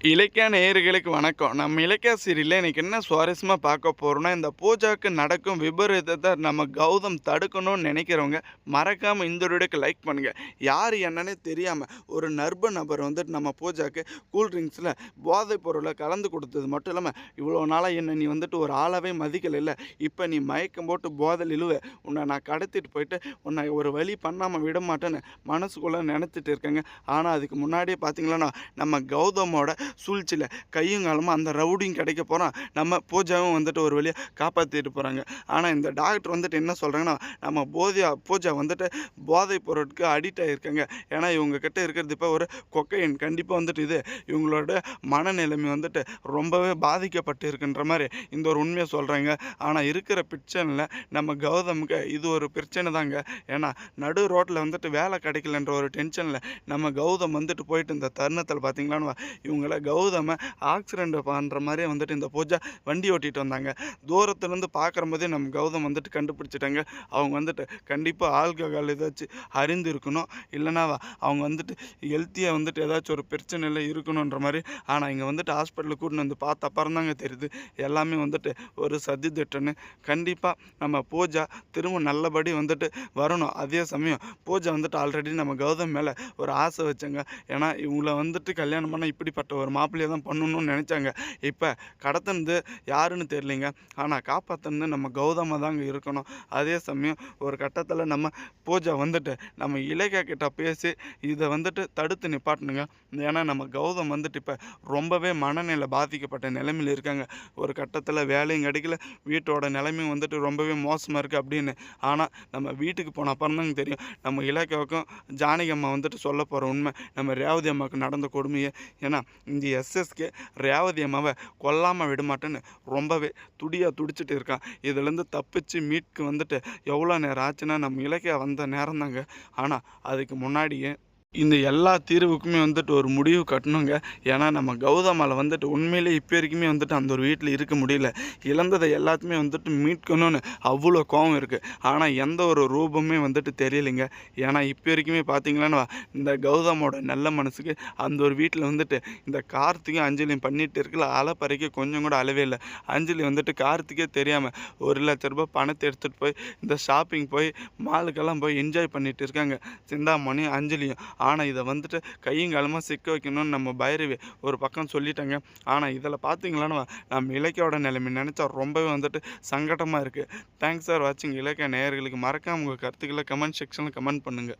இலக்கிய நேயர்களுக்கு வணக்கம். நம்ம இலக்கிய சீரியல்ல இன்னைக்கு என்ன சுவாரஸ்யமா பார்க்க போறோம்னா, இந்த பூஜாக்கு நடக்கும் விபரீதத்த நம்ம கௌதம் தடுக்கணும்னு நினைக்கிறவங்க, மறக்காம இந்த வீடியோக்கு லைக் பண்ணுங்க. யார் என்னன்னே தெரியாம ஒரு நர்ப நபர் வந்துட்டு நம்ம பூஜாக்கு கூல் ட்ரிங்க்ஸ்ல போதைப் பொருள கலந்து குடுத்தது மட்டும் இல்லாம, "இவ்வளோ நாளா என்ன நீ வந்துட்டு ஒரு ஆளாவே மதிக்கலைல்ல. இப்ப நீ மயக்கம் போட்டு போதையில இழுவ. உன்ன நான் கடத்திட்டு போயிட்டு, உன்னை ஒரு வழி பண்ணாம விடமாட்டேன்னு" மனசுக்குள்ள நெனச்சிட்டு இருக்கேங்க. ஆனா அதுக்கு முன்னாடியே பார்த்தீங்கன்னா, நம்ம கௌதமோட சூழ்ச்சியில கையும் காலுமா அந்த ரவுடியும் கிடைக்க போறான். நம்ம பூஜாவும் வந்துட்டு ஒரு வழியா காப்பாத்திட்டு போறாங்க. ஆனா இந்த டாக்டர் வந்துட்டு என்ன சொல்றாங்கன்னா, நம்ம பூஜா வந்துட்டு போதைப் பொருட்களுக்கு அடிக்ட் ஆயிருக்காங்க. ஏன்னா இவங்க கிட்ட இருக்கிறது இப்ப ஒரு கொக்கைன். கண்டிப்பா வந்துட்டு இது இவங்களோட மனநிலைமை வந்துட்டு ரொம்பவே பாதிக்கப்பட்டு இருக்குன்ற மாரி இந்த ஒரு உண்மைய சொல்றாங்க. ஆனா இருக்கிற பிரச்சனைல நம்ம கௌதமுக்கு இது ஒரு பிரச்சனை தாங்க. ஏன்னா நடு ரோட்ல வந்துட்டு வேலை கிடைக்கலன்ற ஒரு டென்ஷன்ல நம்ம கௌதம் வந்துட்டு போயிட்டு இந்த தருணத்தில பார்த்தீங்களான்னு இவங்கள கௌதம ஆக்சிடென்ட் பண்ற மாரியே வந்துட்டு இந்த பூஜா வண்டி ஓட்டிட்டு வந்தாங்க. தூரத்துலருந்து பார்க்கும்போதே நம்ம கௌதம் வந்துட்டு கண்டுபிடிச்சுட்டாங்க. அவங்க வந்துட்டு கண்டிப்பா ஆல்கஹால் ஏதாச்சும் அருந்திருக்கணும். இல்லன்னா அவங்க வந்துட்டு ஹெல்த்தியா வந்துட்டு ஏதாச்சும் ஒரு பிரச்சனையில இருக்கணுன்ற மாரி. ஆனா இங்க வந்துட்டு ஹாஸ்பிட்டலுக்கு கூட்டின்னு வந்து பார்த்த அப்புறம் தாங்க தெரியுது. எல்லாமே வந்துட்டு ஒரு சதி திட்டம்னு. கண்டிப்பா நம்ம பூஜா திரும்ப நல்லபடி வந்துட்டு வரணும். அதே சமயம் பூஜா வந்துட்டு ஆல்ரெடி நம்ம கௌதம் மேல ஒரு ஆசை வச்சாங்க. ஏன்னா இவங்கள வந்துட்டு கல்யாணம் பண்ணா இப்படிப்பட்ட ஒரு மாப்பிள்ளைய தான் பண்ணணும்னு நெனைச்சாங்க. இப்ப கடத்துனது யாருன்னு தெரியலைங்க. ஆனா காப்பாத்துனது நம்ம கௌதமா தாங்க இருக்கணும். அதே சமயம் ஒரு கட்டத்துல நம்ம பூஜா வந்துட்டு நம்ம இலக்கியா கிட்ட பேசி இத வந்துட்டு தடுத்து நிப்பாட்டணுங்க. ஏன்னா நம்ம கௌதம் வந்துட்டு இப்ப ரொம்பவே மனநிலை பாதிக்கப்பட்ட நிலைமையில இருக்காங்க. ஒரு கட்டத்துல வேலையும் கிடைக்கல, வீட்டோட நிலைமையும் வந்துட்டு ரொம்பவே மோசமா இருக்கு அப்படின்னு. ஆனா நம்ம வீட்டுக்கு போன அப்புறம் தாங்க தெரியும். நம்ம இலக்கியாவுக்கும் ஜானகி அம்மா வந்துட்டு சொல்லப்போற உண்மை. நம்ம ரேவதி அம்மாவுக்கு நடந்த கொடுமைய. ஏன்னா இந்த எஸ்எஸ்கே ரேவதி அம்மாவை கொல்லாம விடமாட்டேன்னு ரொம்பவே துடிச்சுட்டு இருக்கான். இதுலேருந்து தப்பிச்சு மீட்க வந்துட்டு எவ்வளோ நேரம் ஆச்சுன்னா நம்ம இலக்கியா வந்த நேரம் தாங்க. ஆனால் அதுக்கு முன்னாடியே இந்த எல்லா தீர்வுக்குமே வந்துட்டு ஒரு முடிவு கட்டணுங்க. ஏன்னா நம்ம கௌதமால வந்துட்டு உண்மையிலே இப்போ வரைக்குமே வந்துட்டு அந்த ஒரு வீட்டில் இருக்க முடியல. இழந்ததை எல்லாத்தையுமே வந்துட்டு மீட்கணும்னு அவ்வளோ கோவம் இருக்குது. ஆனால் எந்த ஒரு ரூபமே வந்துட்டு தெரியலைங்க. ஏன்னா இப்போ வரைக்குமே பார்த்தீங்கன்னா இந்த கௌதமோட நல்ல மனசுக்கு அந்த ஒரு வீட்டில் வந்துட்டு இந்த கார்த்திக்கும் அஞ்சலியும் பண்ணிட்டு இருக்கல அலப்பறைக்கு கொஞ்சம் கூட அளவே இல்லை. அஞ்சலி வந்துட்டு கார்த்திக்கே தெரியாமல் ₹1,00,000 பணத்தை எடுத்துகிட்டு போய் இந்த ஷாப்பிங் போய் மாலுக்கெல்லாம் போய் என்ஜாய் பண்ணிட்டு இருக்காங்க சிந்தாமணி அஞ்சலியும். ஆனா இத வந்துட்டு கையும் காலுமா சிக்க வைக்கணும்னு நம்ம பைரவி ஒரு பக்கம் சொல்லிட்டாங்க. ஆனா இதில பார்த்தீங்களான்னா, நம்ம இலக்கியாவோட நிலைமை நெனச்சா ரொம்பவே வந்துட்டு சங்கடமா இருக்கு. தேங்க்ஸ் ஃபார் வாட்சிங். இலக்கிய நேயர்களுக்கு மறக்காம உங்க கருத்துக்கள கமெண்ட் செக்ஷன்ல கமெண்ட் பண்ணுங்க.